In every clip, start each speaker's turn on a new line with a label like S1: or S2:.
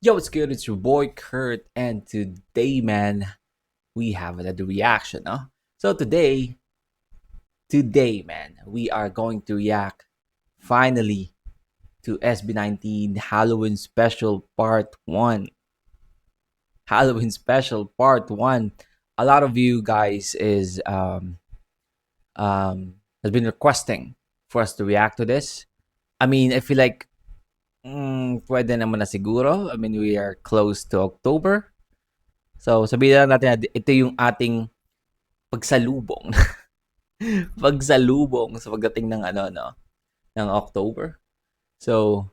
S1: Yo, what's good? It's your boy Kurt, and today, man, we have another reaction, huh? So today, man, we are going to react finally to SB19 Halloween Special Part 1. Halloween Special Part 1. A lot of you guys has been requesting for us to react to this. I mean, I feel like pwede naman na siguro. I mean, we are close to October. So, sabihin na natin na ito yung ating pagsalubong. Pagsalubong sa pagdating ng ng October. So,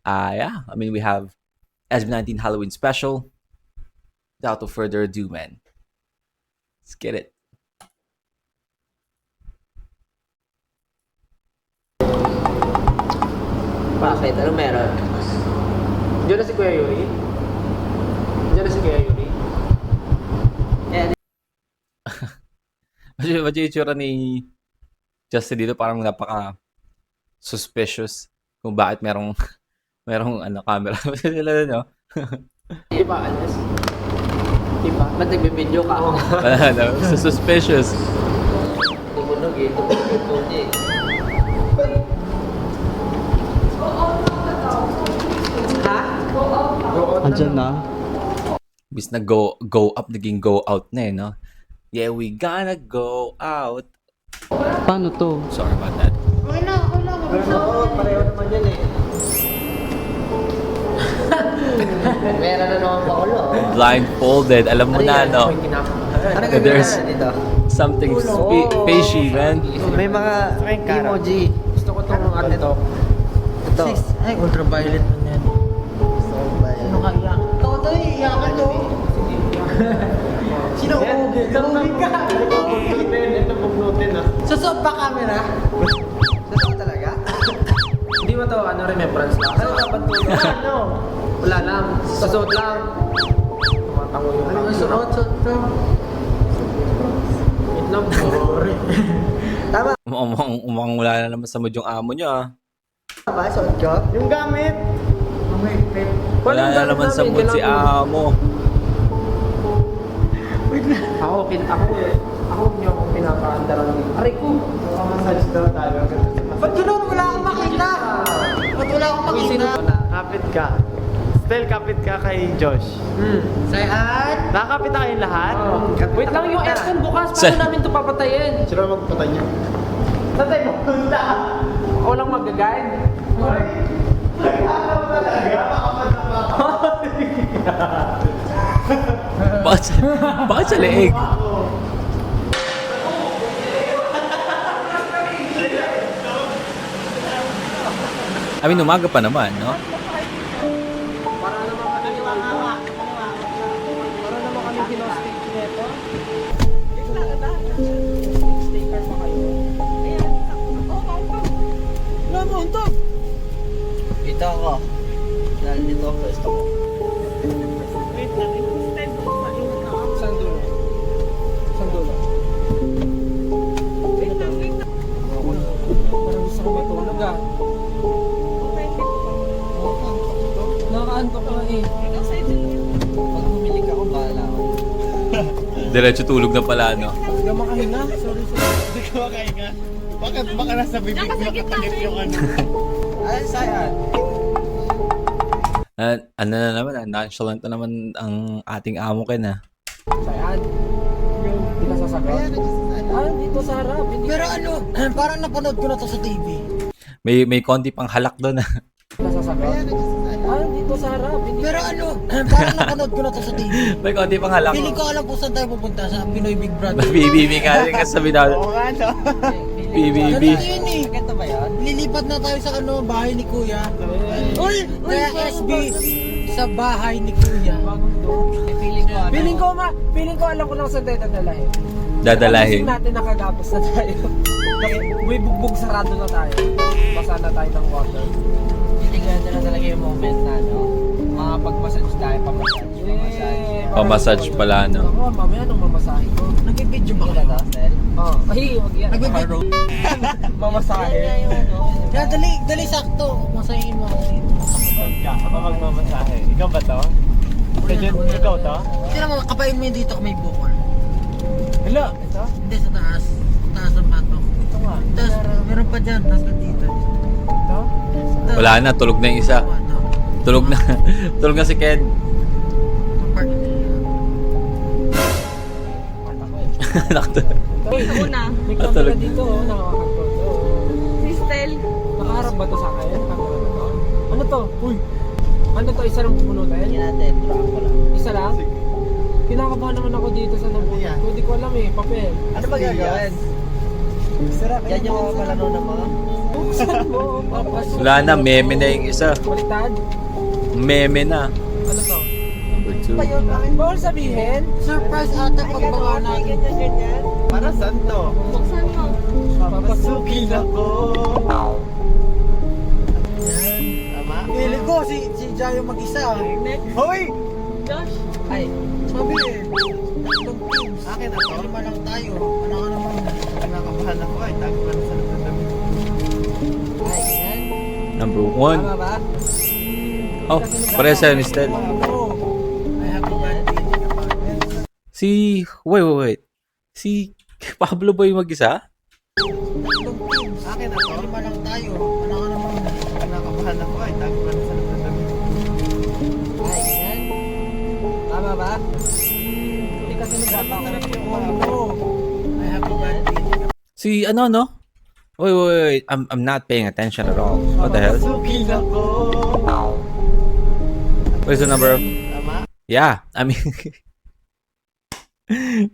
S1: yeah, I mean, we have SB19 Halloween Special. Without further ado, man. Let's get it.
S2: Bakit? Ano meron? Diyan na si Kuya Yuri? Diyan na si Kuya Yuri?
S1: Medyo yung itsura ni Justin dito parang napaka suspicious kung bakit merong camera. Sila no?
S2: Di ba, Alas? Di ba? Ba't nagbibideo ka?
S1: Suspicious.
S2: Tumunog eh. Tumunog eh. Ha?
S3: Andyan na.
S1: Bis na go up, naging go out na eh, no? Yeah, we gonna go out.
S3: Paano to?
S1: Sorry about that.
S2: Oo, pareho naman yan eh. Meron na naman pa ulo.
S1: Blindfolded, alam mo na, no?
S2: Ano
S1: There's
S2: gagawin dito?
S1: something fishy, man.
S2: May mga emoji. Gusto ko itong ate to. Ito.
S3: Ay, ultraviolet man yan. Sino ka iyak? Toto, iyakan to. Sino ugi? Ugi ka!
S2: Ito pagnutin ah.
S3: Susot ba camera?
S2: Totoo talaga? Hindi mo to remembrance lang? Ano dapat to? Ano? Wala lang. Susot lang. Tumatango yung
S3: Ano yung suot?
S2: Itlog. Sorry. Tama
S1: Mukhang wala na naman sa mood yung amo nyo, ah.
S2: ba? Suot ko? Yung gamit.
S1: Wala na naman sa mood si amo.
S2: Ako niyo akong pinapaandaran dito. Aray ko! Massage daw tayo.
S3: Ba't ganun? Wala akong makita. Ba't wala akong makita?
S4: Kapit ka. Still kapit ka kay Josh.
S3: Sayan?
S4: Nakakapit na kayong lahat?
S2: Wait lang yung aircon bukas.
S1: Sir.
S2: Paano namin ito papatayin?
S4: Sino magpatay niyo?
S2: Saan tayo mapunta? Walang mag-guide?
S1: Bakit sa leeg? I mean, umaga pa naman, no?
S2: Para naman kami kinostage nito. Sticker pa kayo.
S3: Dito ako. Dito ako. Gusto ko.
S2: Saan dulo? Saan dulo? Parang gusto ko matulog ah. Nakaantok na eh.
S3: Pag humilig ako, bahala ako.
S1: Diretso tulog na pala, no?
S2: Hindi ka makahinga. Sorry.
S4: Hindi ko makahinga. Bakit baka nasa bibig mo nakatakip yung ano?
S3: Ay, sayan?
S1: Ano na naman, nonchalant na naman ang ating amo Ken, ah.
S2: Saan? Hindi ka sasagot? Dito sa harap. Hindi
S3: Pero ano, parang napanood ko na to sa TV.
S1: May konti pang halak doon, ah.
S2: ka sasagot? Dito sa harap. Hindi
S3: Pero ano, parang napanood ko na to sa TV.
S1: May konti pang halak.
S3: Feeling ko alam po saan tayo pupunta sa Pinoy Big Brother.
S1: BBB nga rin kasabi na.
S4: Oo nga no.
S1: BBB.
S3: Ganito yun eh.
S2: Ganito ba yan?
S3: Lilipat na tayo sa bahay ni Kuya. Uy! Kaya SB sa bahay ni Kuya.
S2: Feeling ko alam ko lang saan tayo dadalahin.
S1: Dadalahin.
S2: Ayusin natin nakagapos na tayo. May bugbog sarado na tayo. Basa na tayo ng water.
S3: Titignan na talaga yung moment na makapag-massage tayo, pamassage.
S1: Pamassage pala, no?
S2: Ako, mamaya nung mamasahe ko.
S3: Nag-video ba ka na, Stel?
S2: Oh, ay, wag yan.
S3: Nag-video.
S2: Mamasahe.
S3: Kaya dali sakto. Masahin mo ako dito.
S4: Saan ka? Ako magmamasahe. Ikaw ba to? Ikaw to?
S3: Sino mo, kapain mo yung dito kung may bukol.
S4: Hala, ito?
S3: Hindi, sa taas. Sa taas ng patok.
S4: Ito nga.
S3: Tapos, meron pa dyan. Tapos dito.
S4: Ito?
S3: Ito.
S1: Wala na, tulog na yung isa.
S3: Ito.
S1: Tulog na. Tulog na si Ken.
S3: Part.
S1: Nakatulog.
S2: Uy,
S5: Una,
S2: may
S1: Natulog.
S2: camera dito, oh, nakakakontrol to.
S5: Crystal.
S2: Nakaharap ba to sa akin? Camera na to? Ano to? Uy! Ano to? Isa lang pupunutin?
S3: natin.
S2: Isa lang? Kinakabahan naman ako dito sa nabunot ko. Hindi ko alam eh, papel.
S3: Ano ba gagawin? Yan yung mga palano ng mga.
S2: Buksan mo, papasok.
S1: Wala na, meme na yung isa.
S2: Baliktad?
S1: Meme na.
S2: Ano to?
S1: Number 2.
S2: Bawal sabihin?
S3: Surprise ata pagbawa natin.
S4: Para saan to?
S5: Buksan mo.
S4: Papasukin ako. Tama?
S3: Pili ko, si Jayo mag-isa.
S5: Next.
S4: Hoy!
S5: Josh.
S3: Ay, sabi eh. Tatlong teams.
S4: Akin na to?
S3: Lima lang tayo. Ano ka naman?
S4: Kinakabahan ako ay tago ka na sa naman.
S3: Ay, yan.
S1: Number 1.
S2: Tama ba?
S1: Oh, pareha sa Mistel.
S3: Oo. Ay, happy birthday.
S1: Si... Wait. Si Pablo ba yung mag-isa?
S3: Tatlong teams.
S4: Akin na to?
S3: Lima lang tayo. Ano ka naman?
S4: Kinakabahan ako ay tago ka na sa naman.
S3: Ay, yan.
S2: Tama ba? Hindi kasi nagpapakarap yung mga
S3: Oo. Ay, happy birthday.
S1: Si ano, no? Wait. I'm not paying attention at all. What the hell?
S4: Papasukin ako.
S1: What is the number?
S4: Tama?
S1: Yeah, I mean...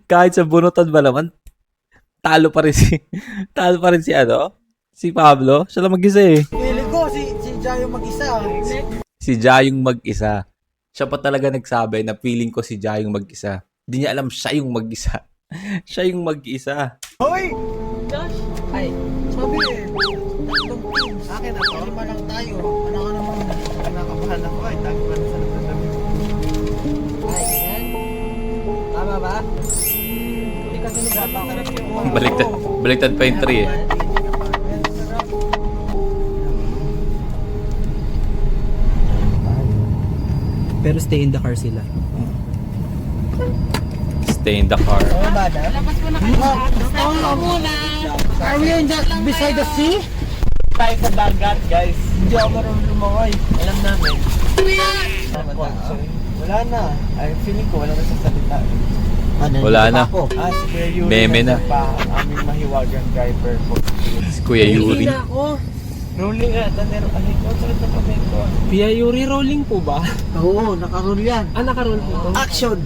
S1: kahit sa bunutan ba naman, talo pa rin si ano? Si Pablo. Siya lang mag-isa eh.
S3: Pili ko, si Jayo mag-isa.
S1: Si Jayong mag-isa. Siya pa talaga nagsabi na feeling ko si Jayong mag-isa. Hindi niya alam siya yung mag-isa. Siya yung mag-isa.
S4: Hoy!
S5: Josh.
S3: Ay, sabi eh. Tatlong teams.
S4: Akin na to?
S3: Lima lang tayo. Ano ka naman?
S4: Kinakabahan ako ay tago ka na sa naman.
S3: Ay, yan.
S2: Tama ba? Hindi kasi nagpapakarap yung mga
S1: Baliktad pa yung 3 eh.
S2: Pero stay in the car sila.
S1: Stay in the car.
S5: Labas mo na kayo sa muna.
S3: Are we in beside the sea?
S4: Tayo sa dagat, guys.
S3: Hindi ako marunong lumangoy.
S4: Alam namin. Wala na. Ay, feeling ko wala na sa salita.
S1: Wala na.
S4: Si Kuya Yuri
S1: Meme na.
S4: pa ang aming mahiwagang driver ko.
S1: Si Kuya Yuri.
S2: Hindi na ako.
S4: Rolling at tanero. Ay, ko, sakit na kami ko.
S2: Pia Yuri rolling po ba?
S3: Oo, nakaroon yan.
S2: Ah, nakaroon po to.
S3: Action!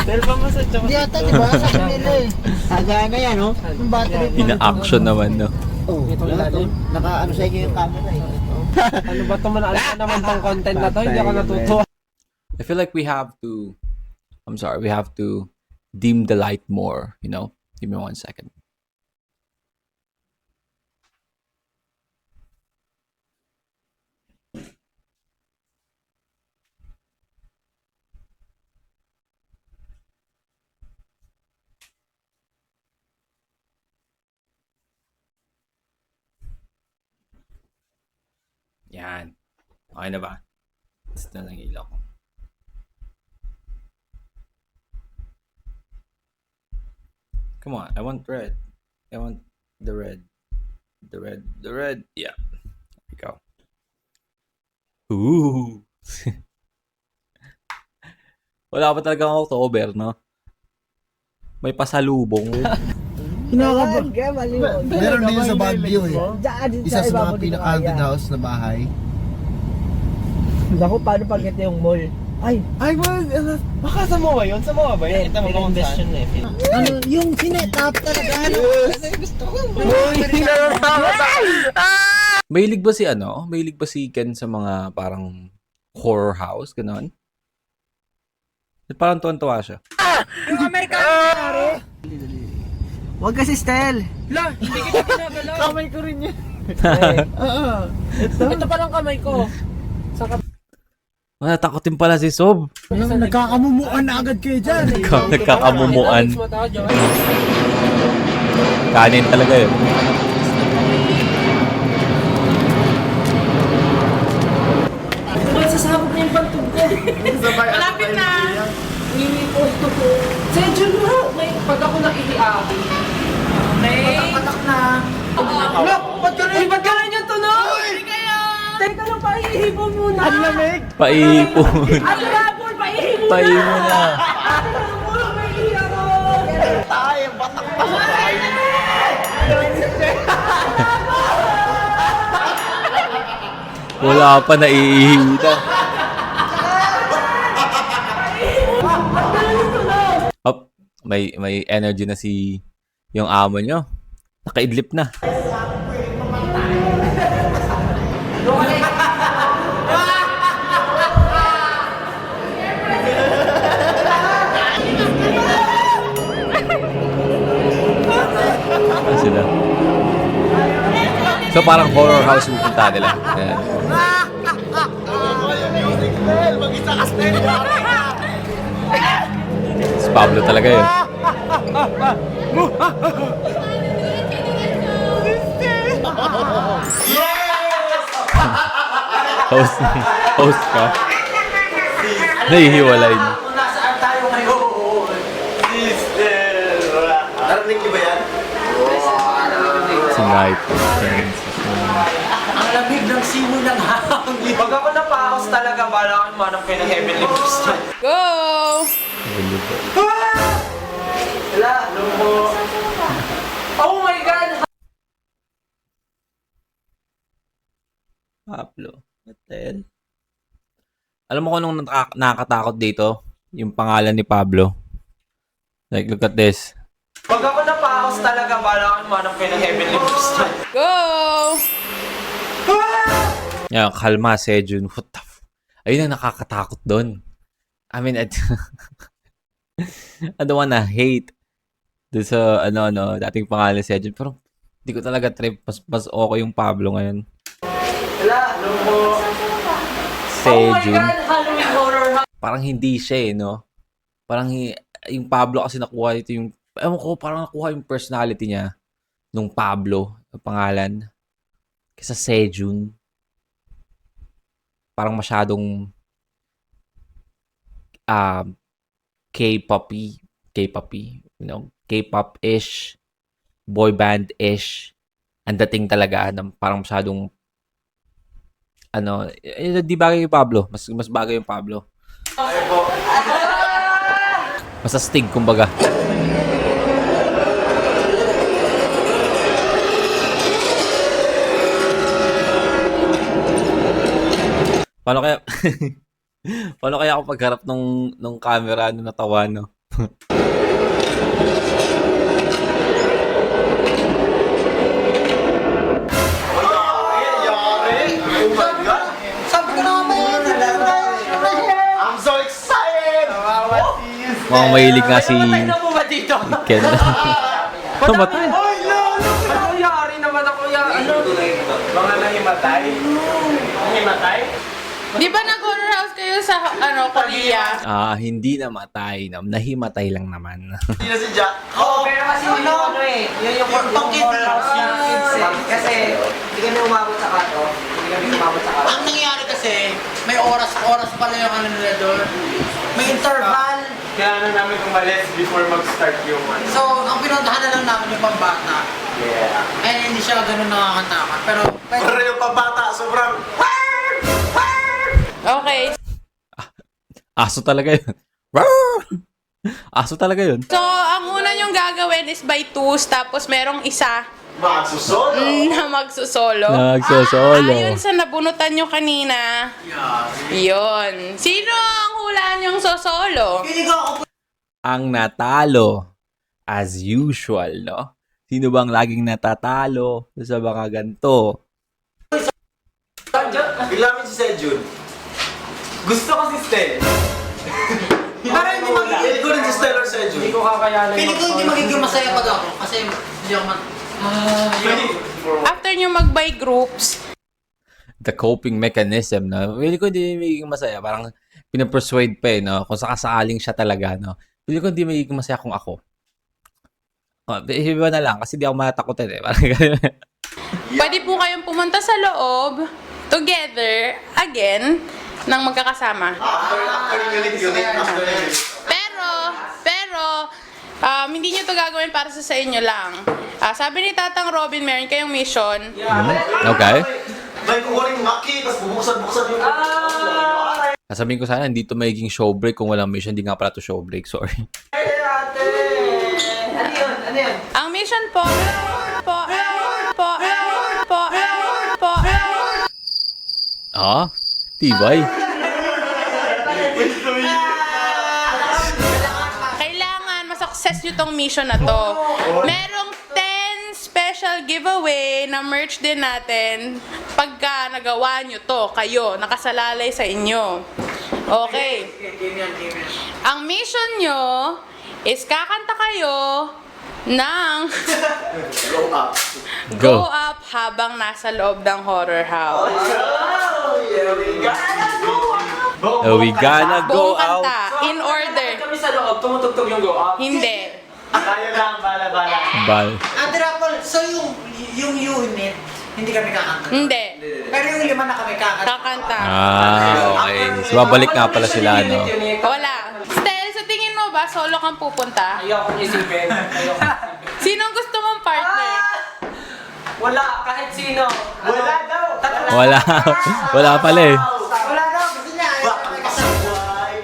S4: Dahil pa masadya ko
S3: Hindi ata, di ba? Sa kanila eh. Agana yan, no? Yung battery pa.
S1: Ina-action naman, no?
S3: Oo,
S2: Ito yung lalim.
S3: naka-ano sa inyo yung camera eh.
S2: Ano ba ito man? Alam ko naman tong content na to. Hindi ako natutuwa.
S1: I feel like we have to dim the light more, you know? Give me 1 second. Yan. Okay na ba? Basta na lang ilaw ko. Come on, I want red. I want the red. The red. Yeah. There we go. Ooh. Wala pa talagang October, no? May pasalubong.
S3: Hinakaba.
S6: Meron din sa Baguio eh. Isa sa mga pinaka-haunted house na bahay.
S2: Naku, paano pag ito yung mall? Ay,
S4: Baka sa MOA yun? Sa MOA ba yun? Ito mo kung saan.
S3: Ano, yung sinetap talaga. Ano?
S1: Mahilig ba si ano? Mahilig ba si Ken sa mga parang horror house? Ganon? Parang tuwan-tuwa siya.
S3: Huwag kasi Stel.
S2: la, hindi kita pinagalaw.
S3: Kamay ko rin yan.
S2: Ito pa lang kamay ko.
S1: Natakotin pala si Sob.
S3: Nagkakamumuan na agad kayo dyan.
S1: Nagkakamumuan.
S2: Alis mo to, Joy.
S1: Kanin talaga yun.
S2: bantog ko.
S5: Malapit na.
S2: Niniposto ko. Sejun mo. Pag ako nakihiabi.
S5: Okay.
S2: Patak na. Look, ba't ka rin yung tunog?
S5: Hindi kayo.
S2: Teka lang, paihipon muna. Ang lamig.
S1: Paipon.
S2: Ang labon, paihipon muna.
S1: Paipon na.
S2: Ang labon, paihipon ako.
S4: Tayo, batak pa sa tayo.
S1: Wala pa, naiihi na. Up, may energy na si yung amo nyo. Nakaidlip na. Ano sila? So parang horror house yung punta nila. Ayan.
S4: Mag-isa ka stay.
S1: Si Pablo talaga yun. host, host ka. Nahihiwalay niyo.
S2: Kung nasaan tayo ngayon.
S4: Sister. Narinig niyo ba yan?
S1: Tonight.
S2: Ang lamig ng simoy ng hangin. Pag ako napaos talaga, bala akong manap kayo ng heavenly booster.
S5: Go!
S2: Wala, ano po? Oh my God!
S1: Pablo. What the hell? Alam mo kung anong nakakatakot dito? Yung pangalan ni Pablo. Like, look at this.
S2: Pag ako napaos talaga, bala akong manap kayo ng heavenly booster.
S5: Go!
S1: Yan, kalma, Sejun. What the ayun ang nakakatakot doon. I mean, I don't wanna hate doon sa, dating pangalan ni Sejun. Pero, hindi ko talaga trip. Mas okay yung Pablo ngayon.
S2: Wala, ano po?
S1: Sejun.
S2: Halloween horror.
S1: Parang hindi siya no? Parang yung Pablo kasi nakuha ito yung, ewan ko, parang nakuha yung personality niya nung Pablo, yung pangalan. Kesa Sejun. Parang masyadong K-poppy, K-pop-ish, boy band-ish. Ang dating talaga, parang masyadong di bagay yung Pablo. Mas bagay yung Pablo. Mas astig, kumbaga. Paano kaya paano kaya ako pagharap nung camera natawa, no?
S2: Sabi ko na
S4: I'm so excited!
S1: Mukhang mahilig nga si
S2: Namatay na mo ba dito?
S1: Ken. Namatay.
S2: Ano yari naman ako mga nahimatay? Nahimatay?
S5: Di ba nag-horror house kayo sa Korea?
S1: Hindi namatay. Nahimatay lang naman.
S4: Hindi na si Jack.
S2: Oo, pero kasi yun yung horror house yung kids eh. Kasi hindi kami umabot sa kato.
S3: Ang nangyari kasi, may oras pala yung nila doon. May interval.
S4: Kailangan namin umalis before mag-start yung ano.
S3: So, ang pinuntahan na lang namin yung pambata.
S4: Yeah.
S3: Eh, hindi siya ganun nakakatakan. Pero
S4: Pero yung pabata, sobrang...
S5: Okay.
S1: Aso talaga yun. Aso talaga yun.
S5: So, ang una yung gagawin is by twos, tapos merong isa
S4: Magsusolo!
S5: na magsusolo.
S1: Nagsosolo.
S5: Ayun sa nabunutan nyo kanina. Yun. Sino ang hulaan yung sosolo?
S3: pili ko ako
S1: Ang natalo, as usual, no? Sino bang laging natatalo sa mga ganito?
S4: Biglamin si Sejun. Gusto ko si Stel.
S3: Pero hindi magiging-
S4: Hindi ko rin si Stel or Sejun.
S2: Hindi ko kakayanin.
S3: Pili ko hindi magiging masaya pag ako. Kasi hindi ako
S5: After nyo mag-buy groups,
S1: The coping mechanism, no? Pili ko hindi magiging masaya. Parang pinapersuade pa no? Kung sakasakaling siya talaga, no? Pili ko hindi magiging masaya kung ako. Iba na lang kasi di ako matatakotin eh. Parang
S5: pwede po kayong pumunta sa loob, together, again, ng magkakasama.
S4: After unit.
S5: Pero, hindi nyo to gagawin para sa inyo lang. Sabi ni Tatang Robin, meron kayong mission.
S1: Okay.
S4: May kukuling maki, tapos bubuksan yung...
S1: Sasabihin ko sana, hindi to magiging show break kung walang mission. Hindi nga pala to show break, sorry.
S5: Ang mission po.
S1: Tibay.
S5: Kailangan ma-success nyo tong mission na to. Merong 10 special giveaway na merch din natin pagka nagawa nyo to, kayo, nakasalalay sa inyo. Okay. Ang mission nyo is kakanta kayo ng Go
S1: Go.
S5: Up habang nasa loob ng horror house.
S1: Oh, we gonna go
S5: Buong
S1: out.
S5: kanta, in order.
S2: Kami sa loob, tumutugtog yung go up.
S5: Hindi.
S2: Tayo lang, bala-bala.
S1: Bal.
S3: Rapol, so yung unit, hindi kami kakanta.
S5: Hindi.
S3: Pero yung lima na kami kakanta.
S5: Kakanta.
S1: Okay. So, babalik nga pala sila, no?
S5: Wala. Stel, sa tingin mo ba, solo kang pupunta?
S2: Ayoko isipin.
S5: Sinong gusto mong partner?
S2: Wala, kahit sino. Wala daw.
S1: Wala. Wala pala eh.
S3: Wala daw, gusto niya.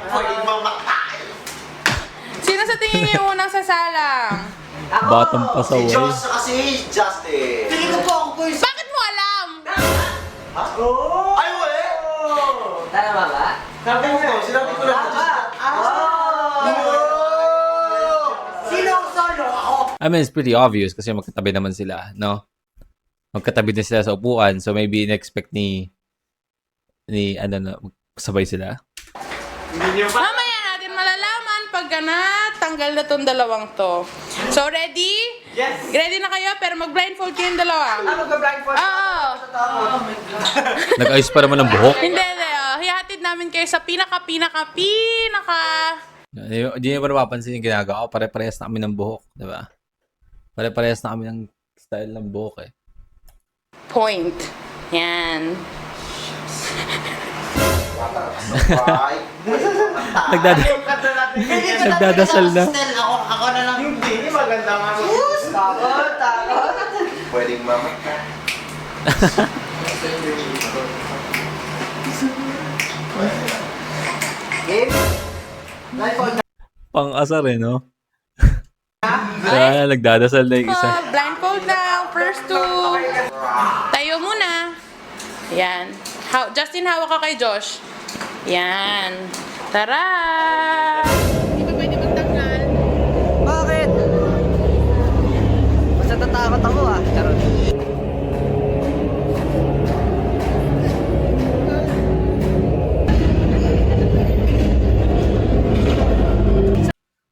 S4: Pwedeng mamatay.
S5: Sino sa tingin niyo yung unang sasalang?
S1: Bottom pa sa
S4: Si
S1: way.
S4: Josh kasi Justin.
S3: Feeling ko po ako po yung...
S5: Bakit mo alam?
S4: Ay, wala!
S2: Tama ba?
S4: Sabi mo, sinabi ko lang.
S3: Sino ang solo? Ako.
S1: I mean, it's pretty obvious kasi magkatabi naman sila, no? Magkatabi din sila sa upuan. So, maybe in-expect ni sabay sila.
S5: Mamaya natin malalaman pagka natanggal na tong dalawang to. So, ready?
S2: Yes.
S5: Ready na kayo? Pero mag-blindfold kayong dalawa.
S2: Mag-blindfold.
S5: Oo.
S1: Nag-ayos pa naman ng buhok.
S5: Hindi. Hihatid namin kayo sa pinaka.
S1: Hindi niyo ba napapansin yung ginagawa ko? Pare-parehas na kami ng buhok, di ba? Pare-parehas na kami ng style ng buhok eh.
S5: Point. Yan.
S1: Nagdadasal na.
S3: Ako na lang.
S2: Hindi, maganda nga. Takot.
S4: Pwedeng mamatay.
S1: Pang-asar eh, no? Kaya nagdadasal na yung isa.
S5: Blindfold na. First two. Tayo muna. Yan. Justin, hawak ka kay Josh. Yan. Tara! Hindi ba pwede magtanggal?
S2: Bakit? Basta tatakot ako Charot.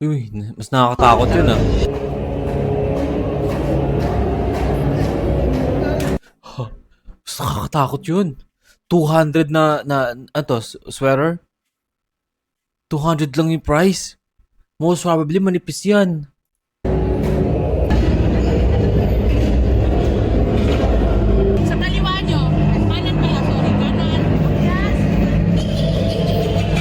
S1: Uy, mas nakakatakot yun ah. Mas nakakatakot yun. 200 sweater? 200 lang yung price. Most probably manipis yan.
S5: Sa kaliwa nyo. Kanan pala, sorry. Kanan. Yes. 3, 4, 5.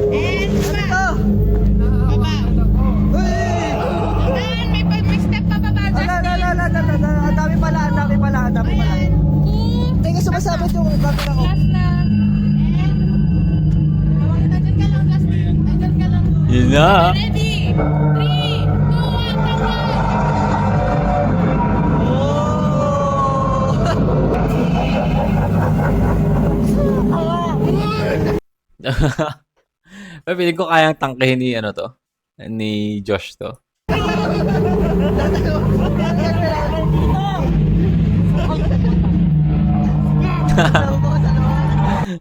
S5: And baba. May step pa baba, Justin.
S2: Ang dami pala. Teka, sumasabit yung camera ko.
S5: Last na. And dyan ka lang, Justin. Dyan ka lang.
S1: Yun na.
S5: Ready? 3, 2, 1, takbo!
S1: Pero feeling ko kayang tangkehin ni Josh to.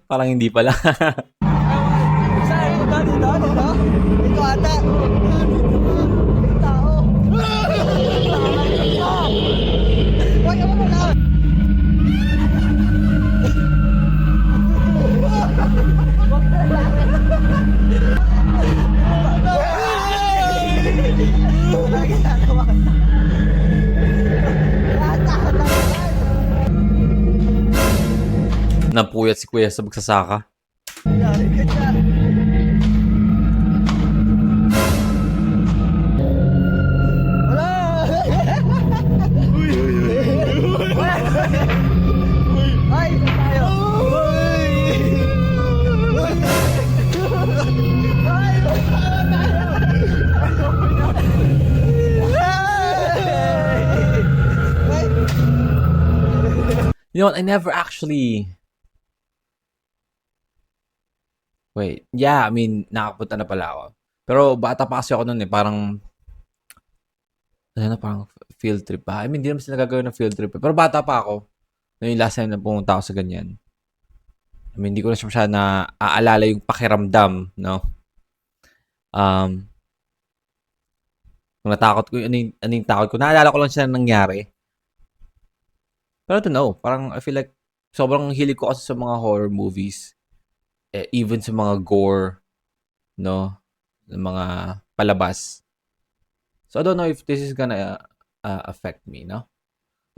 S1: Parang hindi pala.
S2: Ito ata. Tao. Wag mo na. Takot
S1: napuyat si kuya sa magsasaka. You know what? I never actually... Wait. Yeah, I mean, nakapunta na pala ako. Pero bata pa kasi ako noon eh. Parang... Ano na, parang field trip pa. I mean, hindi naman sila gagawin ng field trip. Pero bata pa ako. Na yung last time na pumunta ako sa ganyan. I mean, hindi ko na siya na aalala yung pakiramdam, no? Kung natakot ko, ano yung takot ko. Naalala ko lang siya na nangyari. Pero I don't know, parang I feel like sobrang hilig ko kasi sa mga horror movies. Even sa mga gore, no? Ng mga palabas. So I don't know if this is gonna affect me, no?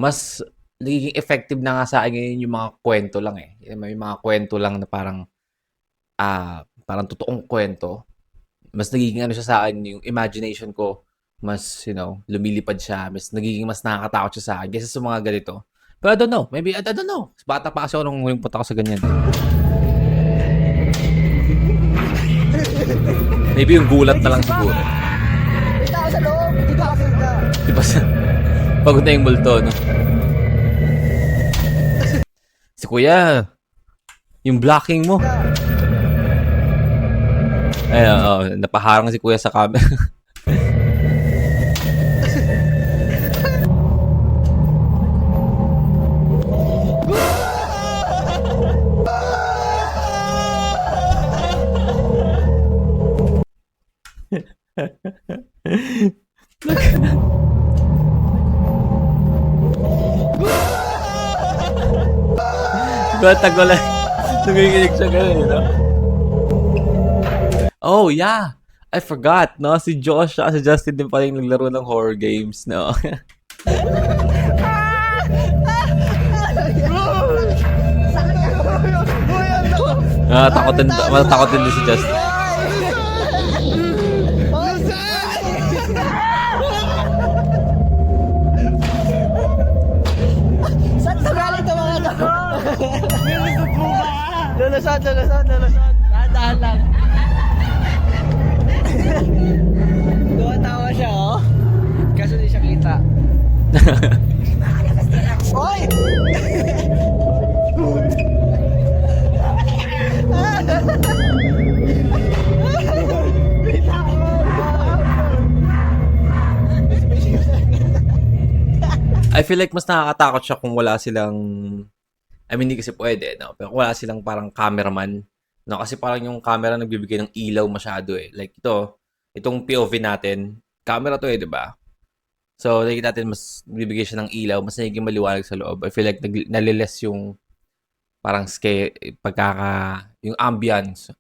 S1: Mas nagiging effective na nga sa akin ngayon yung mga kwento lang eh. May mga kwento lang na parang parang totoong kwento. Mas nagiging ano siya sa akin, yung imagination ko, mas, lumilipad siya. Mas nakakatakot siya sa akin kaysa sa mga ganito. Pero I don't know. Maybe, I don't know. Bata pa kasi ako nung huling punta ko sa ganyan. Maybe yung gulat na lang siguro.
S2: Dito ako sa loob. Dito ako sa
S1: Diba pagod na yung multo, no? Si kuya, yung blocking mo. Ayun, napaharang si kuya sa camera. Tago lang. Tumigilig siya ganun, no? Oh, yeah. I forgot, no? Si Josh at si Justin din pala yung naglaro ng horror games, no? Takot din si Justin.
S2: Lulusot. Dahan lang. Tumatawa siya, oh. Kaso di siya kita. Oy!
S1: I feel like mas nakakatakot siya kung wala silang... I mean, hindi kasi pwede, no? Pero wala silang parang cameraman, no? Kasi parang yung camera nagbibigay ng ilaw masyado eh. Like itong POV natin, camera to eh, di ba? So, nakikita natin mas nagbibigay siya ng ilaw, mas nagiging maliwanag sa loob. I feel like naliles yung parang scale, yung ambience.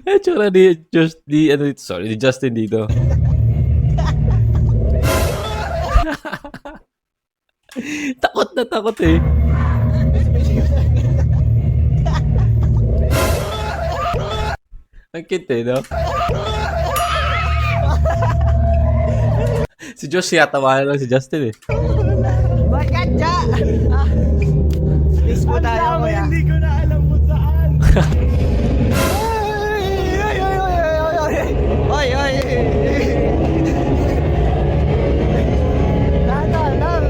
S1: Tsura ni Justin dito. Takot eh. Ang cute eh, no? Si Josh yatawa lang si Justin eh.
S2: Bakit ka? Please po tayo, kuya.
S4: Hindi ko na alam kung saan.
S2: Oy. Dahan lang.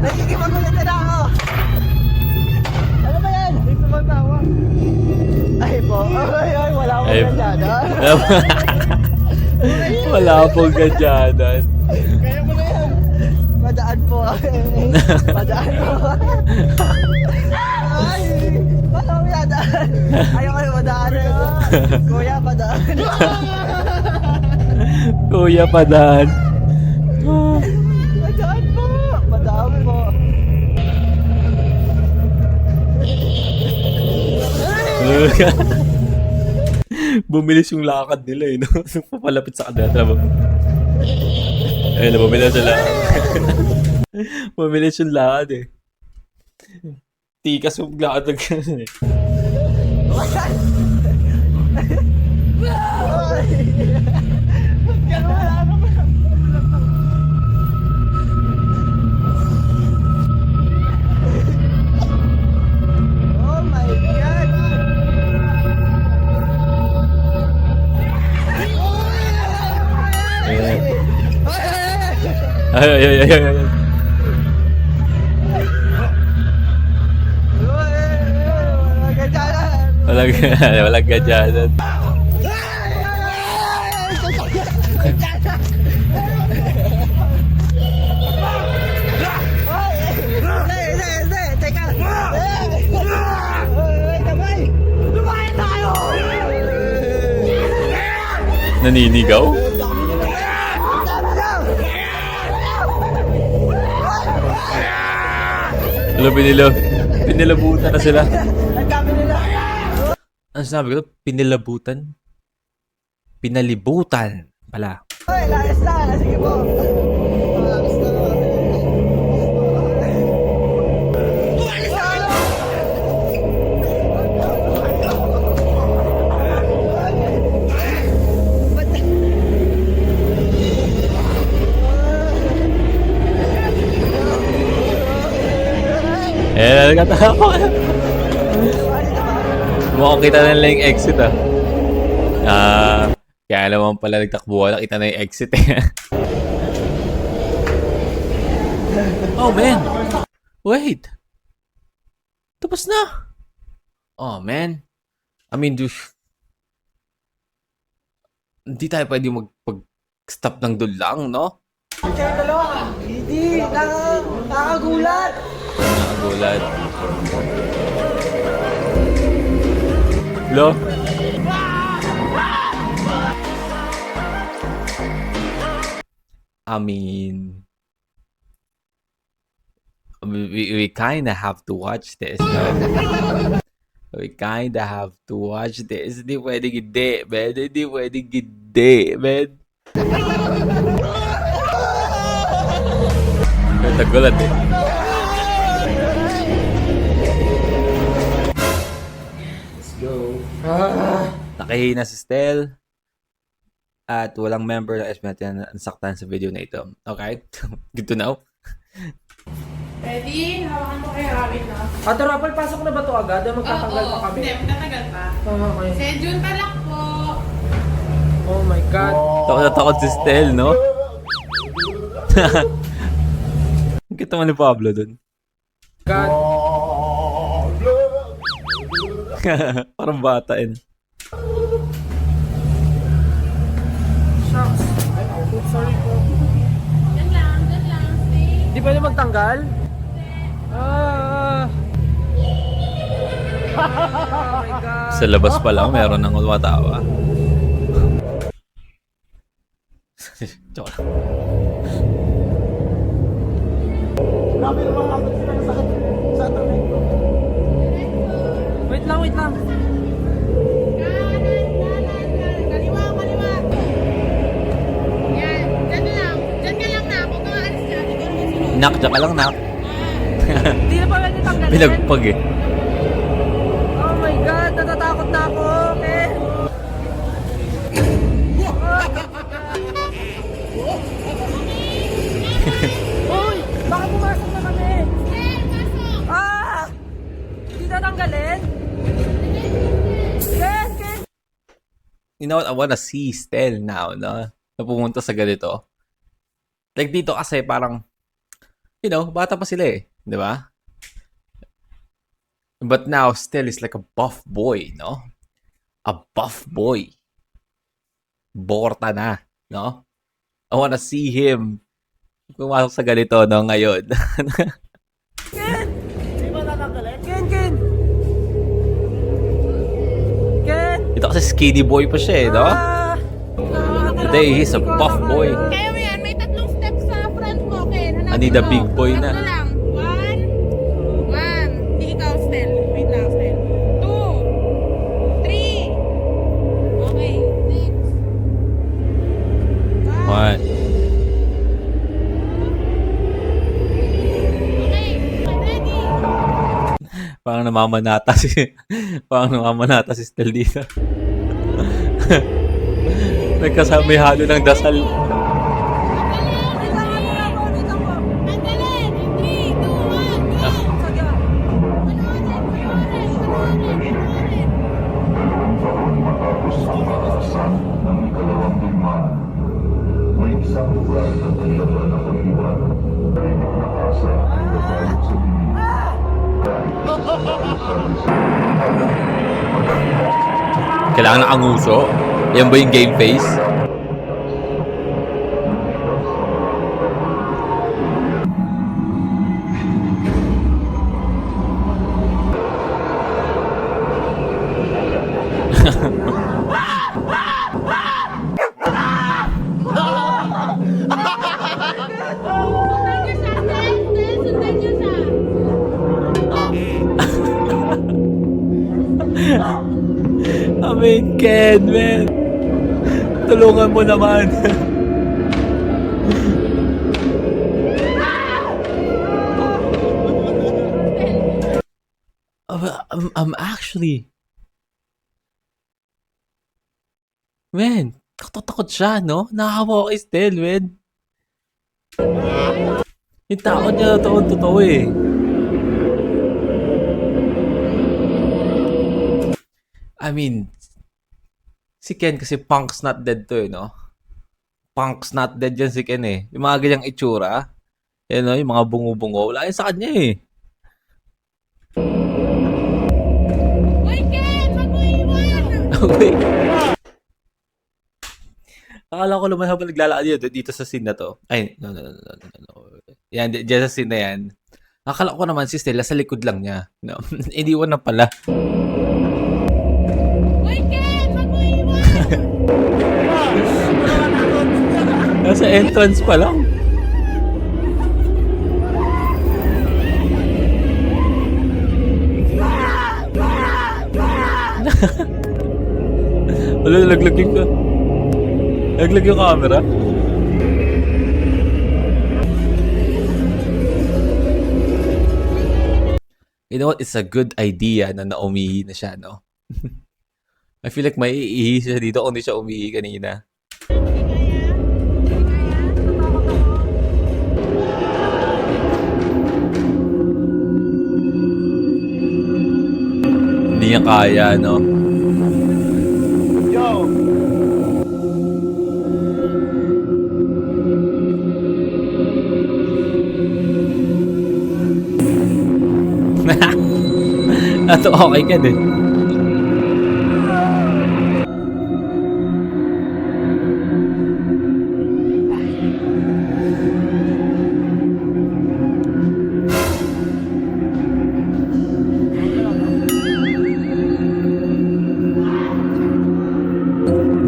S2: Nagkikipagulatan na ako. Ano ba yan? Hindi tumatawa. Ay po. Ay, wala akong ganyanan.
S1: Wala pong ganyanan.
S4: Kaya mo na yan.
S2: Madaan po
S7: Padaan mo. Ay, wala mo yadaan. Ayaw kayo madaan. Kuya, padaan.
S1: Kuya, padaan.
S7: Padaan po. Padaan po.
S1: Bumilis yung lakad nila eh, no? Nung papalapit sa kanila. Tama. Ayun, bumilis yung lakad. Bumilis yung lakad eh. Tikas yung lakad ng eh.
S7: Oh my God.
S1: Ay, ay, ay, ay, ay. Walang, walang gadyanan.
S7: Teka. Kamay. Lumayan tayo.
S1: Naninigaw? Alam, pinilabutan na sila.
S7: Ang dami nila.
S1: Ano sinabi ko? Pinilabutan? Pinalibutan pala.
S7: Oy, layas na. Sige po. Layas na.
S1: Nagkatawa ka. Mukhang kita na lang yung exit ah. Kaya naman pala nagtakbuhan, nakita na yung exit eh. Oh man! Wait! Tapos na! Oh man! I mean, dude, hindi tayo pwede mag-stop ng doon lang, no?
S7: Kayo dalawa. Hindi. Nakakagulat.
S1: Nakagulat. Lo? I mean, we kind of have to watch this. No? We kind of have to watch this. Hindi pwedeng hindi, man. Hindi pwedeng hindi, man. Tagulat eh. Let's go. Nakihina si Stel. At walang member ng SB natin na nasaktan sa video na ito. Okay? Good to know.
S5: Ready? Hawakan mo kayo, Robin, no?
S2: Ate Rapal, pasok na ba to agad? Magtatagal pa kami.
S5: Hindi, magtatagal pa.
S2: Okay.
S5: Schedule pa lang po.
S2: Oh my God.
S1: Takot na takot si Stel, no? Ang kita mo ni Pablo dun.
S2: God.
S1: Parang bata eh.
S2: Shucks. Sorry po.
S5: Diyan lang, stay.
S2: Di pwede magtanggal? Oh my God.
S1: Sa labas pa lang, meron nang umatawa. Joke lang.
S6: Grabe naman kapit sila ng sakit sa tabi ko.
S2: Wait lang.
S5: Kaliwa. Yan, dyan na lang. Dyan ka lang na. Kung nakaalis dyan, ikaw na yung sunod.
S1: Nak, dyan ka lang, nak.
S2: Hindi na pa pwede tanggalin.
S1: Pinagpag eh.
S2: Oh my God, natatakot na ako. Okay. Uy, baka pumasok na kami. Hindi na tanggalin. Ken.
S1: You know what? I wanna see Stel now, no? Na pumunta sa ganito. Like dito kasi parang, you know, bata pa sila eh. Di ba? But now, Stel is like a buff boy, no? A buff boy. Borta na, no? I wanna see him pumasok sa ganito, no, ngayon.
S7: Ken! Ken! Ken!
S1: Ito kasi skinny boy pa siya, no?
S7: Ah!
S1: Today, he's a buff boy.
S5: Kaya mo yan, may 3 steps sa front mo, Ken. Hanapin
S1: I need a
S5: mo.
S1: big boy na.
S5: Tatlo lang. 1. Di ikaw, Stel. Wait lang, Stel. 2. 3. Okay, next.
S1: 1.
S5: Okay, ready.
S1: Parang namamanata si Stel dito. Nagkasama may halo ng dasal.
S5: Tanggalin! In 3, 2, 1, go!
S1: Kailangan ng anguso. Yan ba yung game face?
S5: Sundan niyo siya.
S1: I mean, Ken, man. Tulungan mo naman. I'm actually... Man, takot siya, no? Nakahawa ko kay Stel, man. Yung takot niya totoo eh. I mean, si Ken kasi punk's not dead to eh, no? Punk's not dead yan si Ken eh. Yung mga ganyang itsura, yan no, yung mga bungo-bungo, wala yan sa kanya eh.
S5: Uy, Ken! Wag mo iwan!
S1: Okay. Akala ko naman habang naglalakad dito sa scene na to. Ay, no. Yan, dyan sa scene na yan. Akala ko naman si Stella sa likod lang niya. No, iniwan na pala.
S5: Uy, Ken! Wag mo iwan!
S1: Nasa entrance pa lang. Wala, nalaglag yung camera. You know what? It's a good idea na naumihi na siya, no? I feel like may iihi siya dito kung di siya umihi kanina. Hindi niya kaya, no?
S4: Yo!
S1: Ato okay ka din.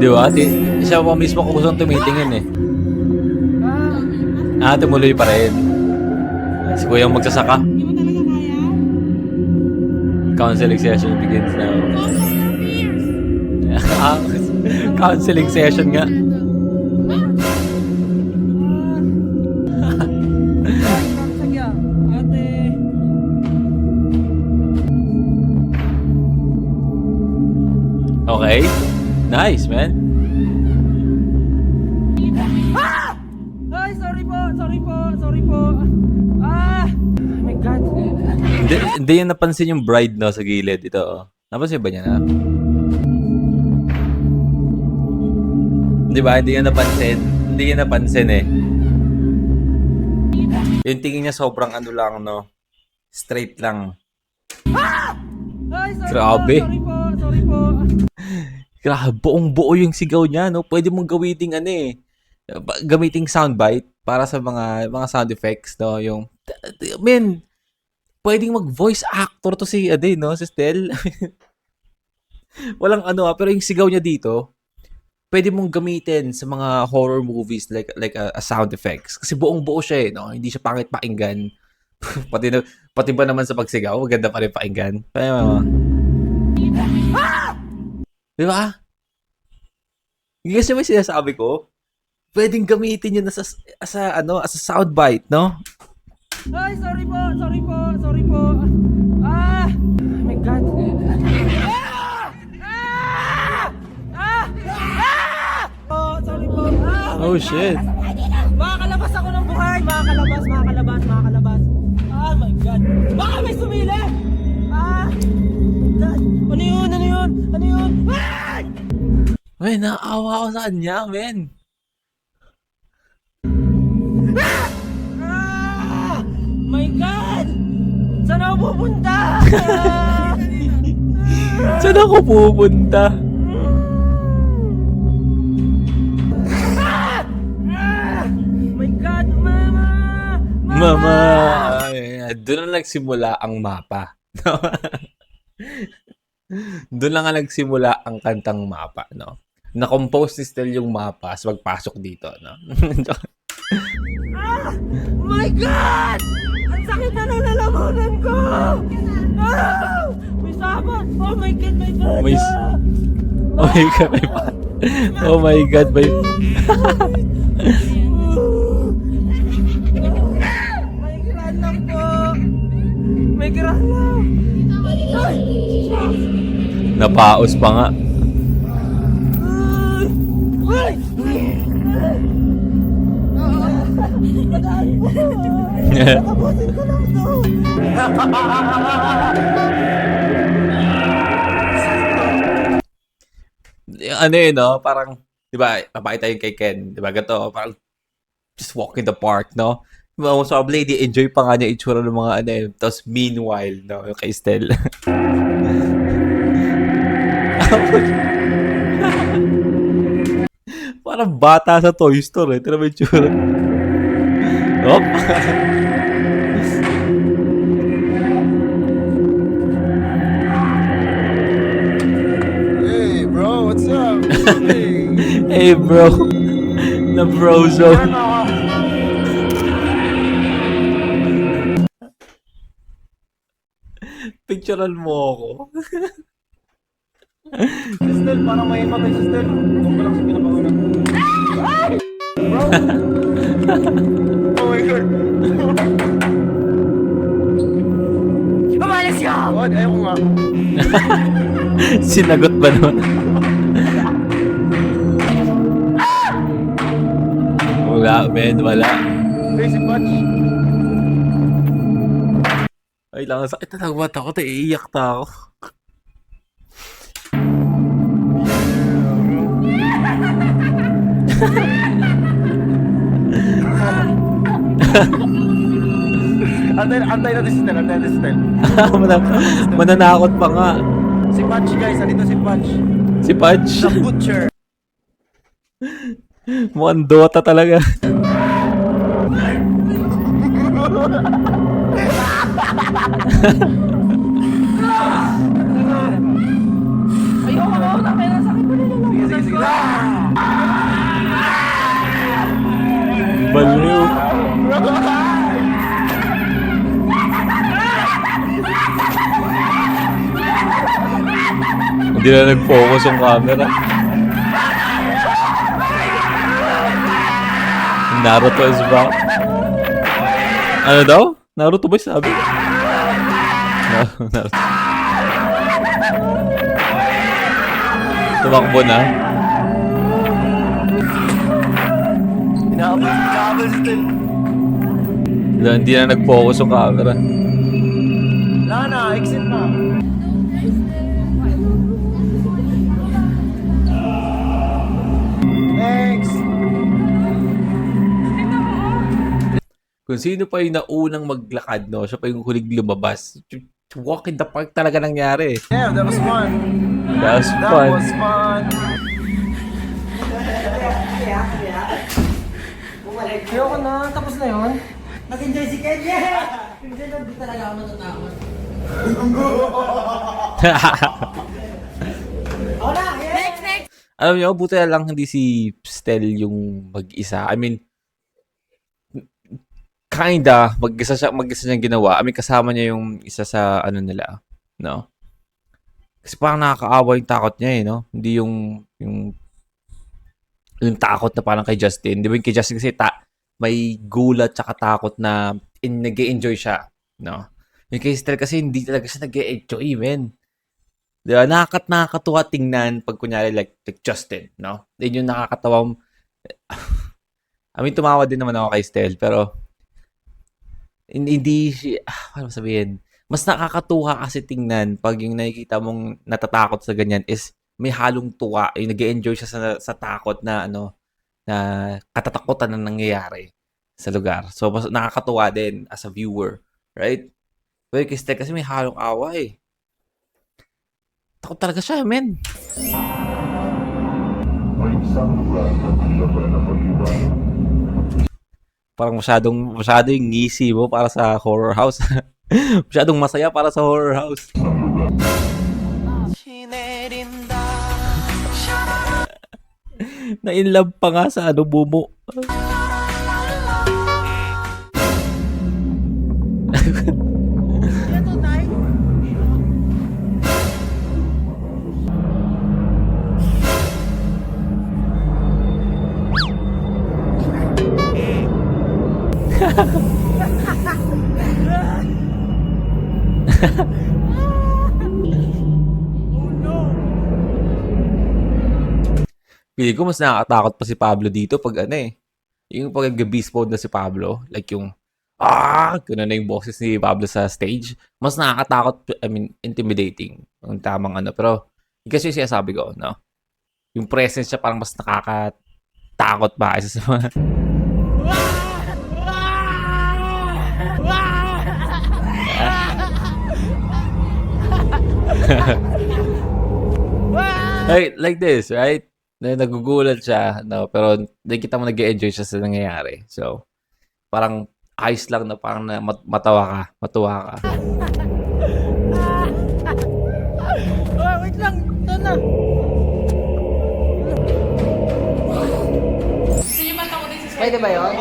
S1: Di ba? Siya pa mismo kusang tumitingin eh. Tumuloy pa rin. Si Kuya ang magsasaka.
S5: Hindi mo talaga kaya?
S1: Counseling session begins now.
S5: Go for your fears!
S1: Counseling session nga.
S7: Sagya. Ate.
S1: Okay. Nice, man.
S7: Ay, sorry po. Ah! Oh my God.
S1: Hindi yan napansin yung bride, no, sa gilid. Ito, oh. Napansin ba niya na? Di ba? Hindi yan napansin eh. Yung tingin niya sobrang ano lang, no? Straight lang.
S7: Ay, sorry
S1: Grabe.
S7: Sorry po.
S1: Grabe, buong buo yung sigaw niya, no? Pwede mong gamiting ano eh. Gamiting soundbite. para sa mga sound effects, no? Yung, man, pwedeng mag-voice actor to si, no? Si Stel. Walang pero yung sigaw niya dito, pwede mong gamitin sa mga horror movies like a sound effects. Kasi buong-buo siya, no? Hindi siya pangit pakinggan. pati ba naman sa pagsigaw, maganda pa rin pakinggan. Kaya, di ba? Yung kasi may sinasabi ko, pwedeng gamitin yun as a soundbite, no?
S7: Ay, sorry po. Ah! Oh my God. Oh, sorry po.
S1: Oh, shit.
S7: Makakalabas ako ng buhay. Makakalabas. Oh my God. Baka may sumili. God. Ano yun? Ay!
S1: Ay, naawa ko sa kanya, men.
S7: My God! Saan ako pupunta?
S1: Saan ako pupunta?
S7: My God, Mama!
S1: Mama! Ay, doon na nagsimula ang mapa. Doon lang nga nagsimula ang kantang mapa, no? Na-compose ni Stel yung mapa sa pagpasok dito, no?
S7: My God! Ang sakit na ng lalamunan ko! May sabon! Oh my God, may
S1: Oh my God, Oh my God, may...
S7: May kiran lang po! May kiran lang! Ay!
S1: Napaos pa nga.
S7: Ay! Nakabutin ko lang to!
S1: No? Parang, di ba, papakita yung kay Ken, di ba, gato, parang, just walk in the park, no? Diba, so, lady, enjoy pa nga niya itsura ng mga tapos meanwhile, no, yung kay Stel. Parang bata sa Toy Story, tira ba yung itsura? Hop!
S6: Hey bro, what's up?
S1: Hey bro, na bro zone. Picturean mo ako.
S4: Sistel, parang may matay si Sistel. Kung pa lang sa pinapangunan. Bro! Oh my God!
S7: Umalis ka!
S4: Oh, ayaw ko nga.
S1: Sinagot ba naman? Wala, men, wala.
S4: Basic patch.
S1: Ay lang, sakit na ng mata ko, iiyak na ako.
S4: Antay natin si Sistel, antay natin si Sistel.
S1: Mananakot pa nga.
S4: Si Patch guys, andito si Patch.
S1: Si Pudge.
S4: The Butcher.
S1: Mukhang Dota talaga.
S7: Ayoko na pera sa akin.
S4: Sige, sige, sige.
S1: Baliw. Hindi na nag-focus yung camera. Naruto is back. Ano daw? Naruto ba yung sabi? Naruto. Tumakbo na.
S4: Inaabol si Sistel.
S1: Hindi na nag-focus yung camera.
S4: Lana, exit na. Next.
S1: Kung sino pa yung naunang maglakad, no? Siya pa yung huling lumabas. Walk in the park talaga nangyari.
S4: Yeah, that was fun.
S1: That was
S4: That
S1: fun.
S4: was fun.
S2: Ayoko na, tapos na yun.
S3: Nag-enjoy si Ken. Yeah! Enjoy na, di talaga ako matatakot. Ako na, yeah!
S5: Next.
S1: Alam niyo, buti na lang hindi si Stel yung mag-isa. I mean, kinda, mag-isa niyang ginawa. I mean, kasama niya yung isa sa ano nila, no? Kasi parang nakakaawa yung takot niya eh, no? Hindi yung takot na parang kay Justin. Di ba yung kay Justin kasi may gulat tsaka takot na nag-e-enjoy siya, no? Yung kay Stel kasi hindi talaga siya nag-e-enjoy, men. Di ba? Nakakatuwa tingnan pag kunyari like Justin, no? Yun yung nakakatawang... I mean, tumawa din naman ako kay Stel, pero hindi siya... paano sabihin? Mas nakakatuwa kasi tingnan pag yung nakikita mong natatakot sa ganyan is may halong tuwa. Yung nag-e-enjoy siya sa takot na ano, na katatakutan na nangyayari sa lugar. So, mas nakakatuwa din as a viewer, right? Pero kay Stel kasi may halong awa eh. Takot talaga siya, men. Parang masyadong yung ngisi mo para sa horror house. Masyadong masaya para sa horror house. Na-inlove pa nga sa ano, Bumo. Pili ko mas nakakatakot pa si Pablo dito pag ano eh. Yung pag beast mode na si Pablo, like yung gano'n na yung boses ni Pablo sa stage. Mas nakakatakot, I mean, intimidating. Ang tamang ano. Pero, kasi yung sinasabi ko, no? Yung presence niya parang mas nakakatakot pa isa sa mga... like this, right? Na nagugulat siya, no? Pero nakikita mo nag-e-enjoy siya sa nangyayari. So, parang ayos lang na parang na matuwa ka.
S3: Wait lang, ito na.
S5: Sige ba ako din si Sir?
S2: Pwede ba yun?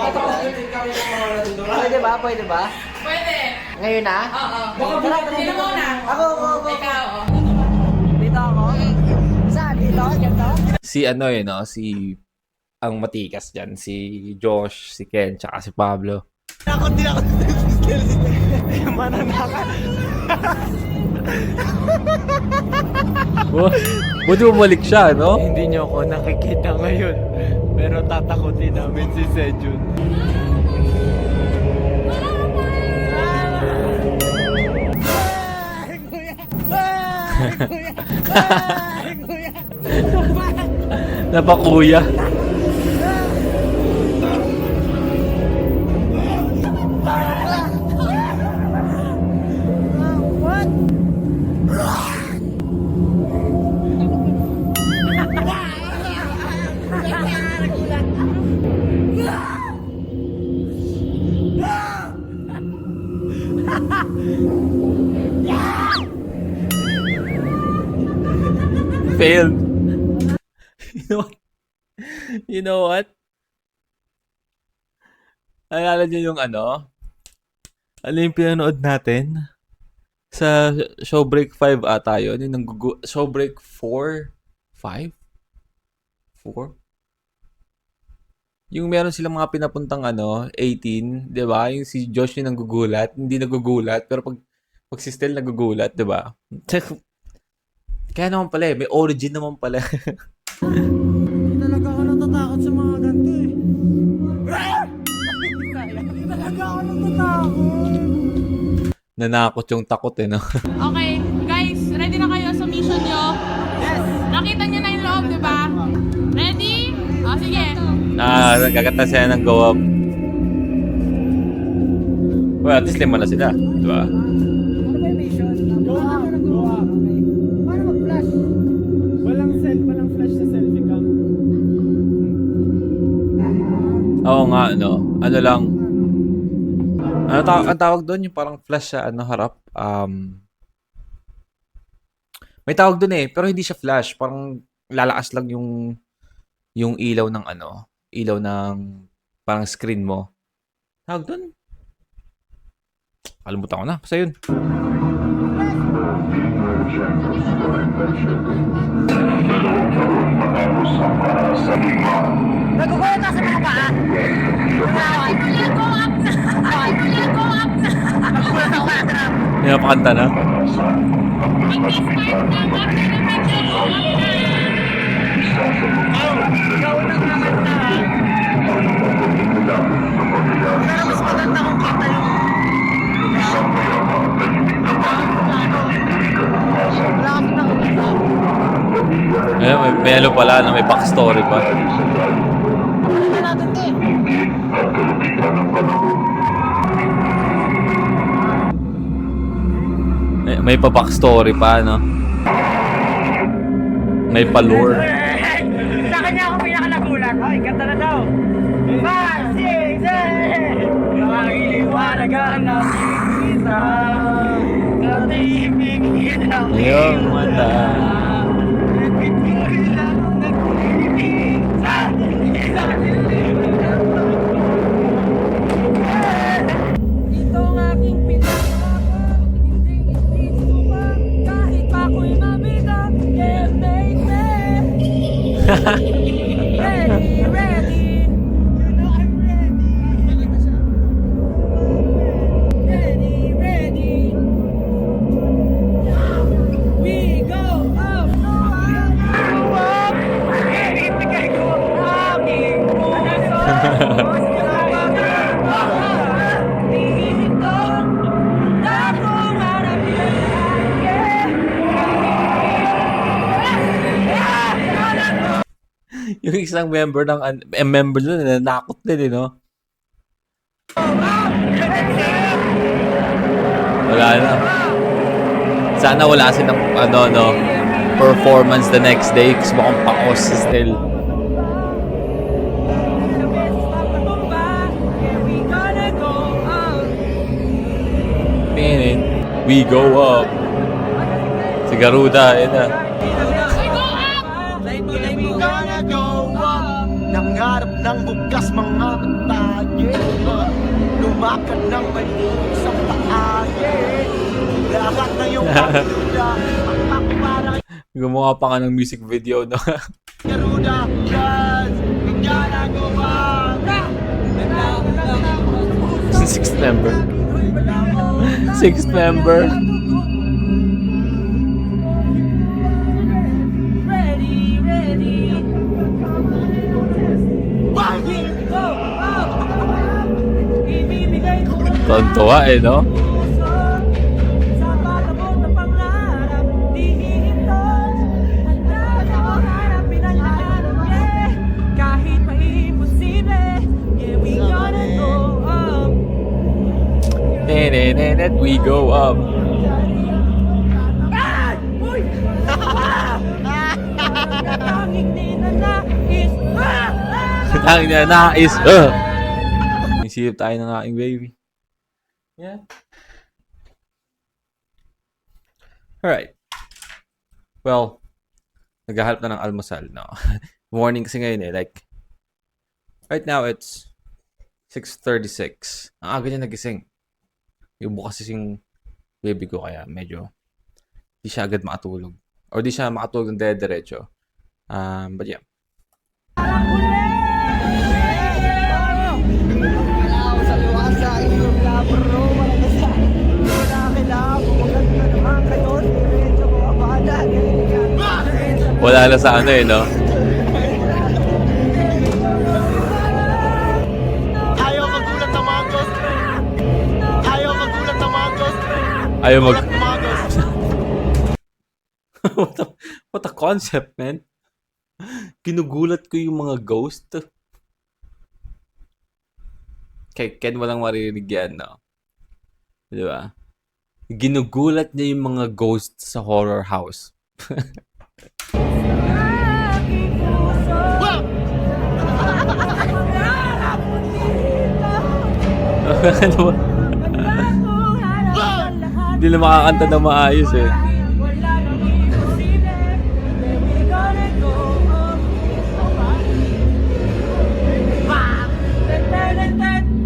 S2: Pwede ba?
S5: Pwede.
S2: Ngayon na?
S5: Oo.
S2: Sino muna? Ako.
S5: Ikaw,
S2: Dito ako? Saan? Dito? Ganito?
S1: Si ano eh, no? Si ang matikas dyan. Si Josh, si Ken, tsaka si Pablo.
S7: Takot din ako sa mananakan.
S1: Buti bumalik siya, no?
S7: Hindi niyo ako nakikita ngayon. Pero tatakotin namin si Sejun.
S1: Napakuya. Failed. You know what? Alala niyo yung ano? Ano yung pinanood natin? Sa Showbreak 5 ata yun. Yung Showbreak 4? 5? 4? Yung meron silang mga pinapuntang 18, di ba? Yung si Josh yung nanggugulat. Hindi nagugulat. Pero pag si Stel nagugulat, di ba? Kaya naman pala may origin naman pala.
S3: Hindi talaga ako natatakot sa mga ganito eh. Hindi talaga ako natatakot.
S1: Nanakot yung takot no?
S5: Okay, guys, ready na kayo sa mission nyo? Yes! Nakita nyo na yung loob, di ba? Ready? O, sige.
S1: Nagkakata sila ng go up. Well, at least lima na sila. Di ba?
S3: Ano ba yung mission? Go up. Paano mag-flash?
S7: Walang flash sa selfie cam.
S1: Oo nga, no? ano lang, ang tawag doon, yung parang flash sa ano, harap. May tawag doon eh, pero hindi siya flash. Parang lalakas lang yung ilaw ng ano, ilaw ng parang screen mo. Tawag doon. Kalimutan ko na. Basta yun.
S7: Nagkukuha ka sa mga paa. Go up na! Go up na!
S1: May napakanta na.
S7: Mas maganda kung kita yung...
S1: Ayun, may ano pala na may backstory pa. May pa backstory pa, no? May pa-lore.
S7: Sa kanya ako pinakalagulat. Ay, ganda na daw. 5, 6, 7. Makiliwanagan ng isa. Katibigin ang
S1: Ayun, mata.
S7: Bituin lang nag-ibig sa ito ang aking pinagbago. Hindi supa. Kahit ako'y mabigat. Yeah, baby. Ready, ready. You know I'm ready. Ready, ready. We go up. Go up. Ibigay ko ang aking puso. Tingin ko na kung harapin
S1: Yung isang member ng member nun, nanakot din, no? Wala na. Sana wala silang, ano, no, performance the next day kasi mukhang pakos still. We go up. Si Garuda, yun na.
S6: Gonna go up. Nangarap ng bukas mga taye. Lumakad ng may isang paaye. Lahat na yung pagduda. Ang parang
S1: Gumawa pa nga ng music video, no?
S6: Garuda. Yes. Gonna go up.
S1: Sixth member. Sixth member.
S7: Ready, ready. Go up. Ibibigay ko ang
S1: Tontuwa eh, no?
S7: puso sa palabot na pangarap. Di hihinto. Handa ko harapin ang lahat. Yeah. Kahit pa imposible. Yeah, we gonna go up.
S1: We go up.
S7: Ah! Uy! Tanging ninanais.
S1: Tangin na nais. Isip tayo ng aking baby. Yeah. Alright. Well, naghahalap na ng almusal, no? Morning kasi ngayon eh. Like, right now it's 6:36. Ang aga niya nagising. Yung bukas kasing baby ko kaya medyo di siya agad makatulog. Or di siya makatulog ng diretso. But yeah. Wala na sa ano eh, no?
S6: ayaw magulat ng mga ghost. Ayaw magulat ng mga ghost.
S1: Ayaw mag...
S6: Magulat ng mga ghost.
S1: what a concept, man. Ginugulat ko yung mga ghost. Kay Ken walang maririnig yan, no? Di ba? Ginugulat niya yung mga ghost sa horror house.
S7: Aking puso. Pangarap mo dito.
S1: Ano ba? Hindi na makakanta na maayos eh.
S7: Wala nang imposible. Where we gonna go?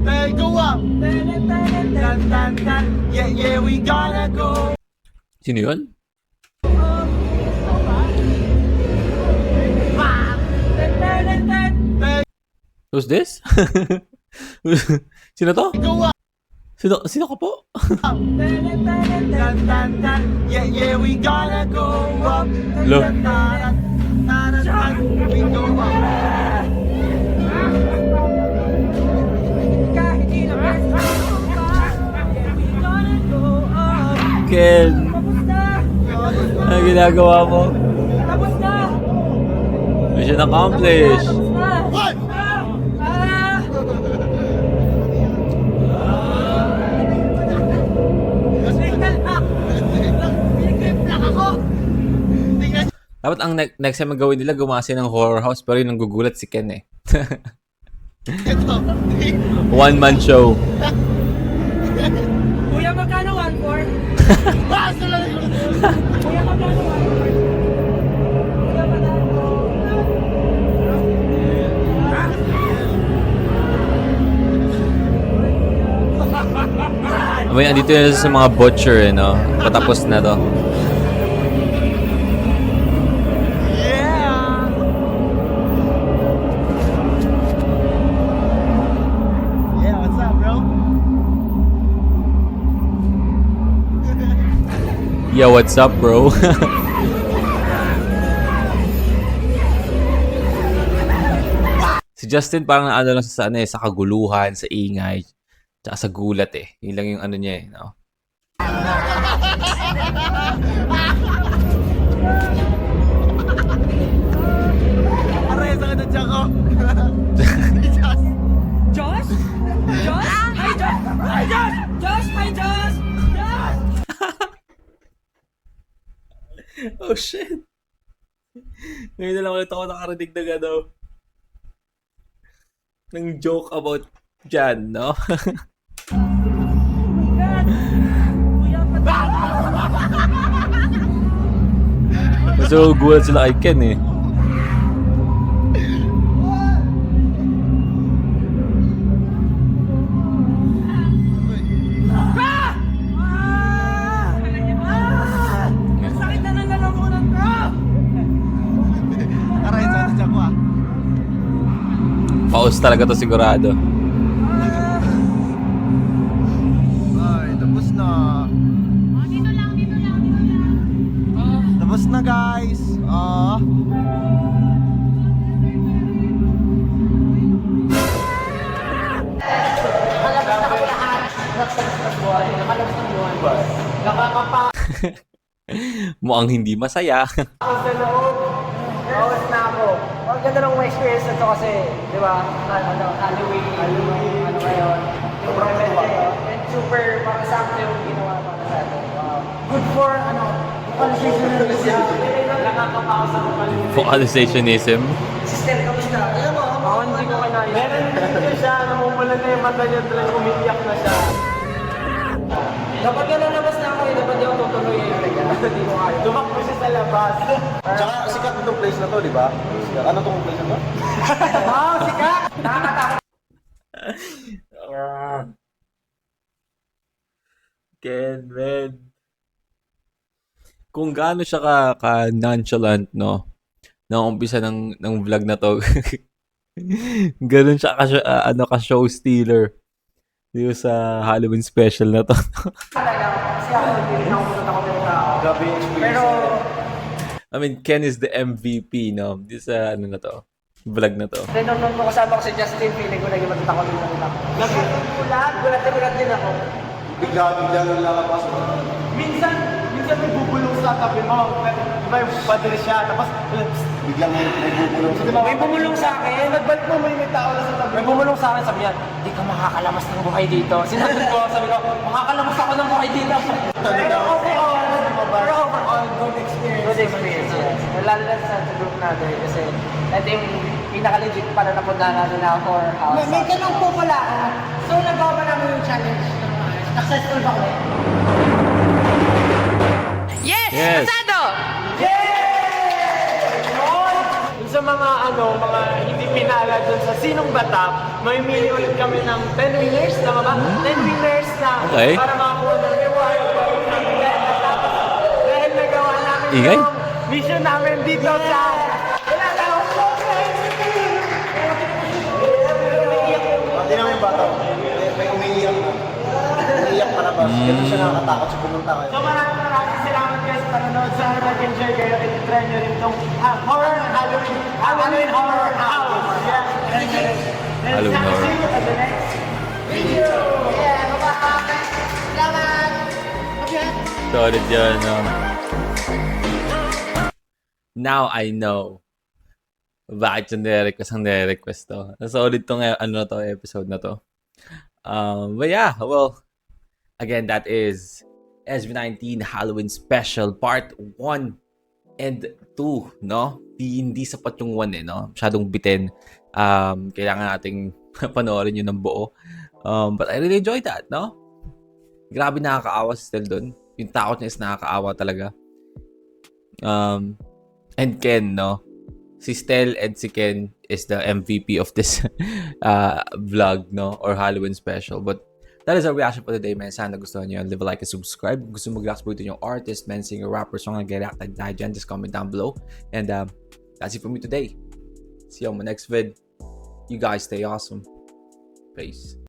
S6: Hey, go up! Dun, dun, dun. Yeah, yeah, we gonna go!
S1: Sino yun? Who's this? Sino to?
S6: Go up!
S1: Sino ka po?
S6: Dun, dun, dun. Yeah, yeah, we gonna go up!
S1: Lo.
S6: Dun, dun, dun, dun, dun. We go up!
S7: Kahit ilang beses where we gonna go?
S1: Ken,
S7: Tapos na!
S1: ano ginagawa mo?
S7: Tapos na!
S1: Mission accomplished.
S7: Tapos na!
S6: What?
S7: Ah! Pinag-grip lang ako!
S1: Dapat ang next time gawin nila, gumawa sila ng horror house, pero yung nanggugulat si Ken eh. One-man show.
S7: Kuya, magkano 1-4? Kuya, magkano 1-4? Kuya, magkano?
S1: May andito na sa mga butcher eh, no? Patapos na to.
S6: Yeah, what's up, bro?
S1: Yo, what's up, bro? Si Justin parang ano lang sa ano eh, sa kaguluhan, sa ingay, tsaka sa gulat eh. Yun lang yung ano niya eh, no?
S6: Aray, sakit ang tiyan ko.
S7: Josh? Josh? Hi, Josh! Hi, Josh! Josh! Hi, Josh! Josh!
S1: Oh, shit. Ngayon na lang ulit ako nakarinig ng ano, ng joke about Jan, no?
S7: Kuya,
S1: So, gulat sila kay Ken eh.
S7: sakit na ng lalamunan ko!
S6: Aray, sakit ang tiyan ko ah.
S1: Paus talaga to sigurado.
S6: Ay, tapos na. Tapos na, guys.
S1: Mukhang hindi masaya.
S2: Sa loob. Bawas na ako. Ang ganda ng experience na to kasi, di ba? Halloween. Ano ngayon. Yung event ngayon. And super, para sa akin yung ginawa para sa atin. Wow. Good for, vocalizationism. Nakakapakas ako
S1: Vocalizationism.
S2: Sister, kamusta? Alam mo, ako hindi ko kinayos. Meron din siya, namumula na yung mata niya, talagang umiiyak na siya. Dapat na lalabas na ako eh, dapat di ako tutuloy eh. Hindi ko kaya. Tumakbo siya sa labas.
S6: Tsaka sikat itong place na to, di ba? Ano tong place na to?
S2: Wow, sikat! Nakakatakot.
S1: Ken, man. Kung gaano siya ka-nonchalant, no? Nang umpisa ng vlog na to. Ganun siya ka-show stealer. Dito sa Halloween special na to.
S2: Talaga, kasi ako hindi rin ako punta ko ng tao.
S6: Grabe yung experience.
S2: Pero,
S1: I mean, Ken is the MVP, no? Dito sa ano na to. Vlog na to.
S2: nung kasama ko si Justin, feeling ko naging matatakot din ako. Gulat din ako.
S6: Bigla nang lalabas mo.
S2: Minsan may bubulong sa tabi mo. May padre siya, tapos
S6: Biglang may bubulong sa diba?
S2: may bumulong sa akin. Nagbalik mo, may tao na sa tabi. May bumulong sa akin, sabi niya, di ka makakalamas ng buhay dito. Sinabi ko, sabi ko, makakalamas ako ng buhay dito. Pero overall, good experience. Good experience, yes. Lalo na sa group natin kasi ito yung pinaka-legit para napunta natin na horror house.
S3: May tanong po pala ako. So, nagawa ba namin yung challenge ng maayos? Successful ba kami?
S5: Yes!
S1: Yes.
S5: Pasado!
S6: Dun sa mga mga hindi pinala dun sa Sinong Batak, may mili ulit kami ng 10 winners, tama ba? 10 winners na
S1: Okay.
S6: para makakuha ng reward. Dahil nagawa namin
S1: Ingay.
S6: yung mission namin dito sa... Wala lang.
S4: Hindi naman yung bata. May umiiyak na. Umiiyak pa na ba? Ganun siya nakakatakot sa pumunta kayo.
S6: So maraming salamat guys sa panonood. Sana nag-enjoy kayo at try nyo rin itong Halloween Horror House. Yeah.
S1: Halloween Horror.
S6: See you at the next
S1: Solid yun, no? Now I know bakit yung nire-request to. Solid tong episode na to. But yeah, well, again, that is SB19 Halloween Special Part 1 and 2, no? Hindi sapat yung 1 no? Masyadong bitin. Kailangan nating panoorin yun ng buo. But I really enjoyed that, no? Grabe nakakaawa still dun. Yung takot niya is nakakaawa talaga. And Ken, no? Si Stel and si Ken is the MVP of this vlog, no? Or Halloween special. But that is our reaction for today, man. Sana gusto niyo. Leave a like and subscribe. Kung gusto mag-react po ito yung artist, man, singer, rapper, song na get-reacted tayo dyan, just comment down below. And that's it for me today. See you on my next vid. You guys stay awesome. Peace.